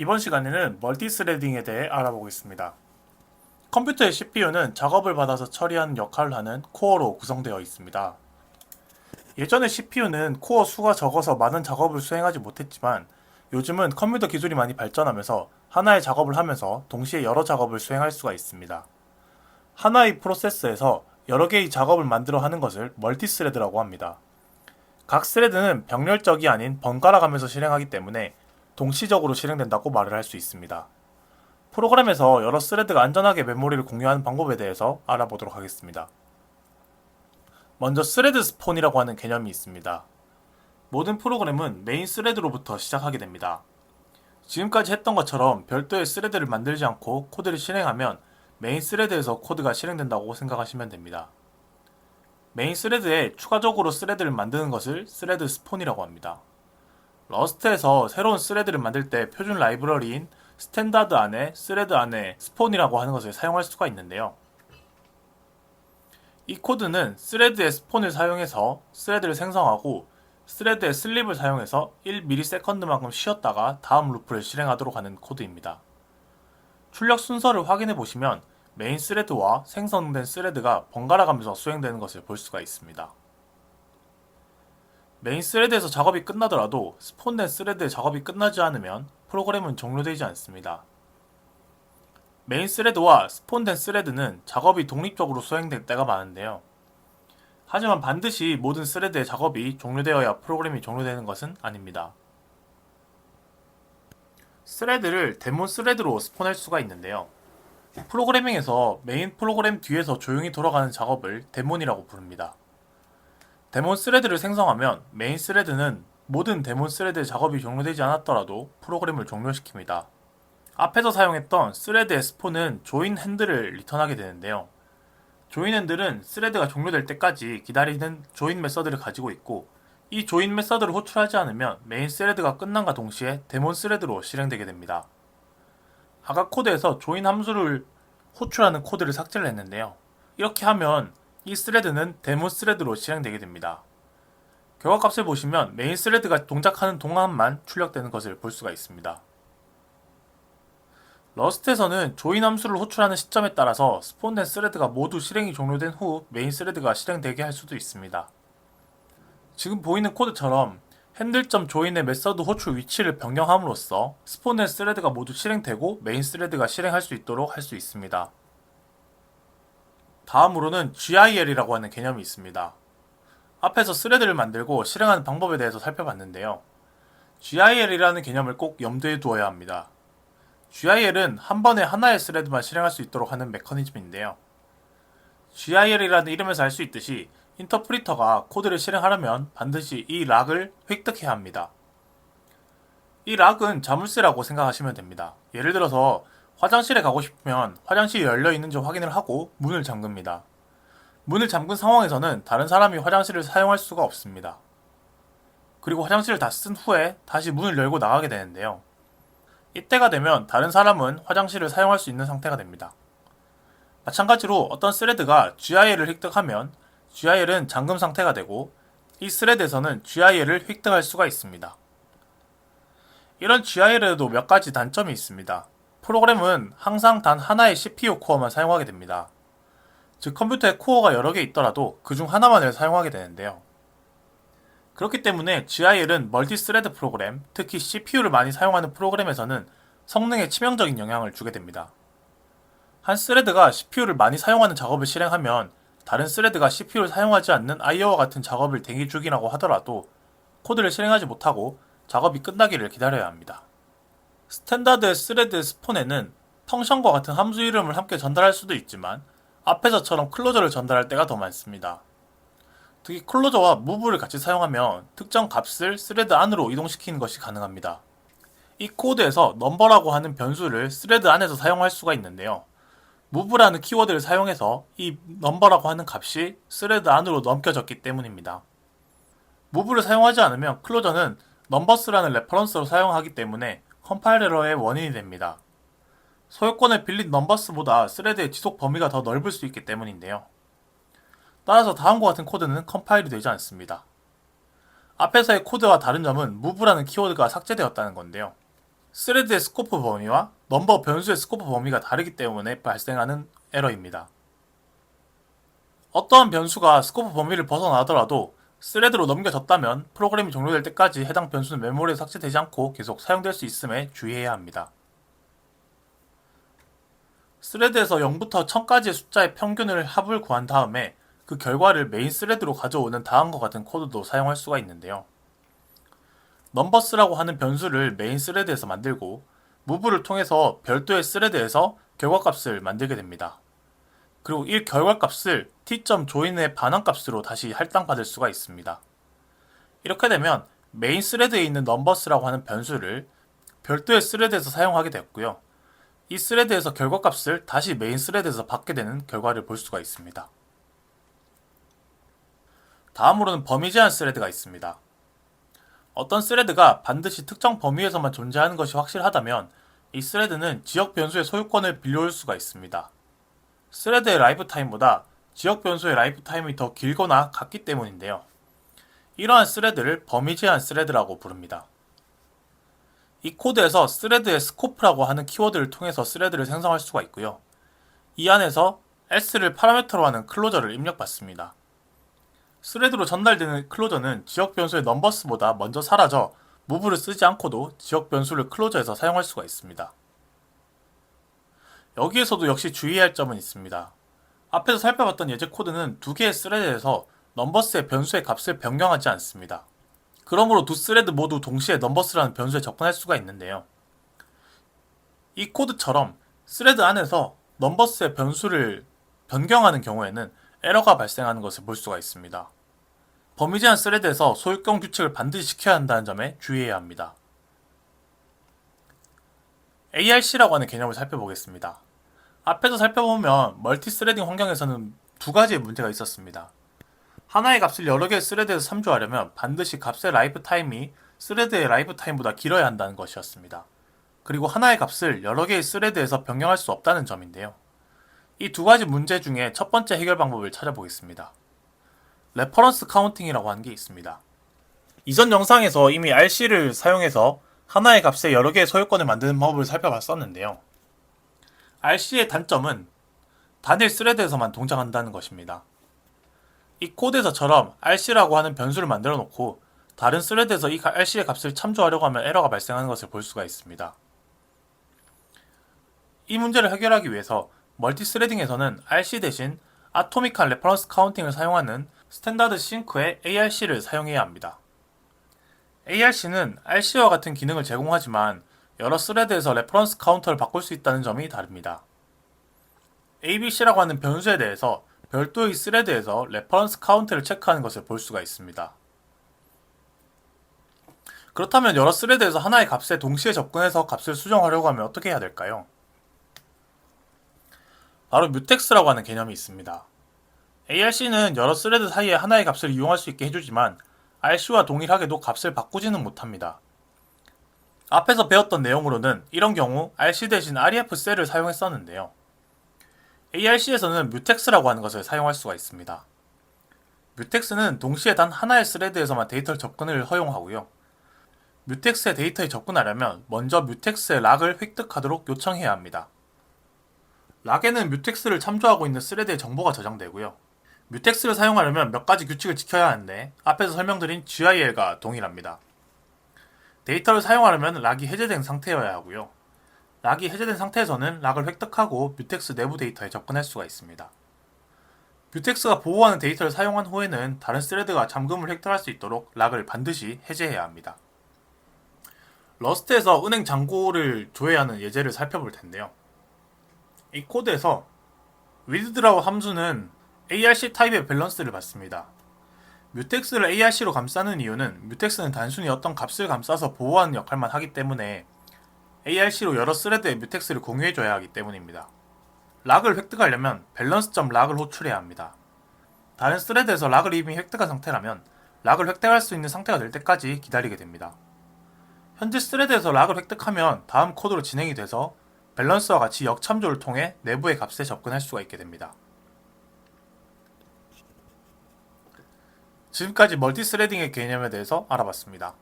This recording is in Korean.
이번 시간에는 멀티스레딩에 대해 알아보겠습니다. 컴퓨터의 CPU는 작업을 받아서 처리하는 역할을 하는 코어로 구성되어 있습니다. 예전에 CPU는 코어 수가 적어서 많은 작업을 수행하지 못했지만 요즘은 컴퓨터 기술이 많이 발전하면서 하나의 작업을 하면서 동시에 여러 작업을 수행할 수가 있습니다. 하나의 프로세스에서 여러 개의 작업을 만들어 하는 것을 멀티스레드라고 합니다. 각 스레드는 병렬적이 아닌 번갈아 가면서 실행하기 때문에 동시적으로 실행된다고 말을 할 수 있습니다. 프로그램에서 여러 스레드가 안전하게 메모리를 공유하는 방법에 대해서 알아보도록 하겠습니다. 먼저 스레드 스폰이라고 하는 개념이 있습니다. 모든 프로그램은 메인 스레드로부터 시작하게 됩니다. 지금까지 했던 것처럼 별도의 스레드를 만들지 않고 코드를 실행하면 메인 스레드에서 코드가 실행된다고 생각하시면 됩니다. 메인 스레드에 추가적으로 스레드를 만드는 것을 스레드 스폰이라고 합니다. 러스트에서 새로운 스레드를 만들 때 표준 라이브러리인 스탠다드 안에 스레드 안에 스폰이라고 하는 것을 사용할 수가 있는데요. 이 코드는 스레드의 스폰을 사용해서 스레드를 생성하고 스레드의 슬립을 사용해서 1ms만큼 쉬었다가 다음 루프를 실행하도록 하는 코드입니다. 출력 순서를 확인해 보시면 메인 스레드와 생성된 스레드가 번갈아 가면서 수행되는 것을 볼 수가 있습니다. 메인 스레드에서 작업이 끝나더라도 스폰된 스레드의 작업이 끝나지 않으면 프로그램은 종료되지 않습니다. 메인 스레드와 스폰된 스레드는 작업이 독립적으로 수행될 때가 많은데요. 하지만 반드시 모든 스레드의 작업이 종료되어야 프로그램이 종료되는 것은 아닙니다. 스레드를 데몬 스레드로 스폰할 수가 있는데요. 프로그래밍에서 메인 프로그램 뒤에서 조용히 돌아가는 작업을 데몬이라고 부릅니다. 데몬 스레드를 생성하면 메인 스레드는 모든 데몬 스레드의 작업이 종료되지 않았더라도 프로그램을 종료시킵니다. 앞에서 사용했던 스레드의 스폰은 조인 핸들을 리턴하게 되는데요. 조인 핸들은 스레드가 종료될 때까지 기다리는 조인 메서드를 가지고 있고 이 조인 메서드를 호출하지 않으면 메인 스레드가 끝남과 동시에 데몬 스레드로 실행되게 됩니다. 아까 코드에서 조인 함수를 호출하는 코드를 삭제를 했는데요. 이렇게 하면 이 스레드는 데몬 스레드로 실행되게 됩니다. 결과값을 보시면 메인 스레드가 동작하는 동안만 출력되는 것을 볼 수가 있습니다. 러스트에서는 조인 함수를 호출하는 시점에 따라서 스폰된 스레드가 모두 실행이 종료된 후 메인 스레드가 실행되게 할 수도 있습니다. 지금 보이는 코드처럼 핸들.join의 메서드 호출 위치를 변경함으로써 스폰된 스레드가 모두 실행되고 메인 스레드가 실행할 수 있도록 할 수 있습니다. 다음으로는 GIL이라고 하는 개념이 있습니다. 앞에서 스레드를 만들고 실행하는 방법에 대해서 살펴봤는데요. GIL이라는 개념을 꼭 염두에 두어야 합니다. GIL은 한 번에 하나의 스레드만 실행할 수 있도록 하는 메커니즘인데요. GIL이라는 이름에서 알 수 있듯이 인터프리터가 코드를 실행하려면 반드시 이 락을 획득해야 합니다. 이 락은 자물쇠라고 생각하시면 됩니다. 예를 들어서 화장실에 가고 싶으면 화장실이 열려 있는지 확인을 하고 문을 잠급니다. 문을 잠근 상황에서는 다른 사람이 화장실을 사용할 수가 없습니다. 그리고 화장실을 다 쓴 후에 다시 문을 열고 나가게 되는데요. 이때가 되면 다른 사람은 화장실을 사용할 수 있는 상태가 됩니다. 마찬가지로 어떤 스레드가 GIL을 획득하면 GIL은 잠금 상태가 되고 이 스레드에서는 GIL을 획득할 수가 있습니다. 이런 GIL에도 몇 가지 단점이 있습니다. 프로그램은 항상 단 하나의 CPU 코어만 사용하게 됩니다. 즉 컴퓨터에 코어가 여러 개 있더라도 그중 하나만을 사용하게 되는데요. 그렇기 때문에 GIL은 멀티스레드 프로그램, 특히 CPU를 많이 사용하는 프로그램에서는 성능에 치명적인 영향을 주게 됩니다. 한 스레드가 CPU를 많이 사용하는 작업을 실행하면 다른 스레드가 CPU를 사용하지 않는 IO와 같은 작업을 대기 중이라고 하더라도 코드를 실행하지 못하고 작업이 끝나기를 기다려야 합니다. 스탠다드 스레드 스폰에는 펑션과 같은 함수 이름을 함께 전달할 수도 있지만 앞에서처럼 클로저를 전달할 때가 더 많습니다. 특히 클로저와 무브를 같이 사용하면 특정 값을 스레드 안으로 이동시키는 것이 가능합니다. 이 코드에서 넘버라고 하는 변수를 스레드 안에서 사용할 수가 있는데요. 무브라는 키워드를 사용해서 이 넘버라고 하는 값이 스레드 안으로 넘겨졌기 때문입니다. 무브를 사용하지 않으면 클로저는 넘버스라는 레퍼런스로 사용하기 때문에 컴파일 에러의 원인이 됩니다. 소유권을 빌린 넘버스보다 스레드의 지속 범위가 더 넓을 수 있기 때문인데요. 따라서 다음과 같은 코드는 컴파일이 되지 않습니다. 앞에서의 코드와 다른 점은 무브라는 키워드가 삭제되었다는 건데요. 스레드의 스코프 범위와 넘버 변수의 스코프 범위가 다르기 때문에 발생하는 에러입니다. 어떠한 변수가 스코프 범위를 벗어나더라도 스레드로 넘겨졌다면 프로그램이 종료될 때까지 해당 변수는 메모리에 삭제되지 않고 계속 사용될 수 있음에 주의해야 합니다. 스레드에서 0부터 1000까지의 숫자의 평균을 합을 구한 다음에 그 결과를 메인 스레드로 가져오는 다음과 같은 코드도 사용할 수가 있는데요. 넘버스라고 하는 변수를 메인 스레드에서 만들고 무브를 통해서 별도의 스레드에서 결과값을 만들게 됩니다. 그리고 이 결과값을 t.join의 반환값으로 다시 할당받을 수가 있습니다. 이렇게 되면 메인 스레드에 있는 넘버스라고 하는 변수를 별도의 스레드에서 사용하게 됐고요. 이 스레드에서 결과값을 다시 메인 스레드에서 받게 되는 결과를 볼 수가 있습니다. 다음으로는 범위 제한 스레드가 있습니다. 어떤 스레드가 반드시 특정 범위에서만 존재하는 것이 확실하다면 이 스레드는 지역 변수의 소유권을 빌려올 수가 있습니다. 스레드의 라이프 타임보다 지역 변수의 라이프 타임이 더 길거나 같기 때문인데요. 이러한 스레드를 범위 제한 스레드라고 부릅니다. 이 코드에서 스레드의 스코프라고 하는 키워드를 통해서 스레드를 생성할 수가 있고요. 이 안에서 s를 파라미터로 하는 클로저를 입력받습니다. 스레드로 전달되는 클로저는 지역 변수의 넘버스보다 먼저 사라져 무브를 쓰지 않고도 지역 변수를 클로저에서 사용할 수가 있습니다. 여기에서도 역시 주의해야 할 점은 있습니다. 앞에서 살펴봤던 예제 코드는 두 개의 스레드에서 넘버스의 변수의 값을 변경하지 않습니다. 그러므로 두 스레드 모두 동시에 넘버스라는 변수에 접근할 수가 있는데요. 이 코드처럼 스레드 안에서 넘버스의 변수를 변경하는 경우에는 에러가 발생하는 것을 볼 수가 있습니다. 범위 제한 스레드에서 소유권 규칙을 반드시 지켜야 한다는 점에 주의해야 합니다. ARC라고 하는 개념을 살펴보겠습니다. 앞에서 살펴보면 멀티 스레딩 환경에서는 두 가지의 문제가 있었습니다. 하나의 값을 여러 개의 스레드에서 참조하려면 반드시 값의 라이프 타임이 스레드의 라이프 타임보다 길어야 한다는 것이었습니다. 그리고 하나의 값을 여러 개의 스레드에서 변경할 수 없다는 점인데요. 이 두 가지 문제 중에 첫 번째 해결 방법을 찾아보겠습니다. 레퍼런스 카운팅이라고 하는 게 있습니다. 이전 영상에서 이미 RC를 사용해서 하나의 값에 여러 개의 소유권을 만드는 방법을 살펴봤었는데요. RC의 단점은 단일 스레드에서만 동작한다는 것입니다. 이 코드에서처럼 RC라고 하는 변수를 만들어 놓고 다른 스레드에서 이 RC의 값을 참조하려고 하면 에러가 발생하는 것을 볼 수가 있습니다. 이 문제를 해결하기 위해서 멀티 스레딩에서는 RC 대신 아토믹한 레퍼런스 카운팅을 사용하는 스탠다드 싱크의 ARC를 사용해야 합니다. ARC는 RC와 같은 기능을 제공하지만 여러 스레드에서 레퍼런스 카운터를 바꿀 수 있다는 점이 다릅니다. ABC라고 하는 변수에 대해서 별도의 스레드에서 레퍼런스 카운트를 체크하는 것을 볼 수가 있습니다. 그렇다면 여러 스레드에서 하나의 값에 동시에 접근해서 값을 수정하려고 하면 어떻게 해야 될까요? 바로 뮤텍스라고 하는 개념이 있습니다. ARC는 여러 스레드 사이에 하나의 값을 이용할 수 있게 해주지만 RC와 동일하게도 값을 바꾸지는 못합니다. 앞에서 배웠던 내용으로는 이런 경우 RC 대신 REF 셀을 사용했었는데요. ARC에서는 뮤텍스라고 하는 것을 사용할 수가 있습니다. 뮤텍스는 동시에 단 하나의 스레드에서만 데이터를 접근을 허용하고요. 뮤텍스의 데이터에 접근하려면 먼저 뮤텍스의 락을 획득하도록 요청해야 합니다. 락에는 뮤텍스를 참조하고 있는 스레드의 정보가 저장되고요. 뮤텍스를 사용하려면 몇 가지 규칙을 지켜야 하는데 앞에서 설명드린 GIL과 동일합니다. 데이터를 사용하려면 락이 해제된 상태여야 하고요. 락이 해제된 상태에서는 락을 획득하고 뮤텍스 내부 데이터에 접근할 수가 있습니다. 뮤텍스가 보호하는 데이터를 사용한 후에는 다른 스레드가 잠금을 획득할 수 있도록 락을 반드시 해제해야 합니다. 러스트에서 은행 잔고를 조회하는 예제를 살펴볼 텐데요. 이 코드에서 withdraw 함수는 ARC 타입의 밸런스를 받습니다. 뮤텍스를 ARC로 감싸는 이유는 뮤텍스는 단순히 어떤 값을 감싸서 보호하는 역할만 하기 때문에 ARC로 여러 스레드의 뮤텍스를 공유해줘야 하기 때문입니다. 락을 획득하려면 밸런스.락을 호출해야 합니다. 다른 스레드에서 락을 이미 획득한 상태라면 락을 획득할 수 있는 상태가 될 때까지 기다리게 됩니다. 현재 스레드에서 락을 획득하면 다음 코드로 진행이 돼서 밸런스와 같이 역참조를 통해 내부의 값에 접근할 수가 있게 됩니다. 지금까지 멀티스레딩의 개념에 대해서 알아봤습니다.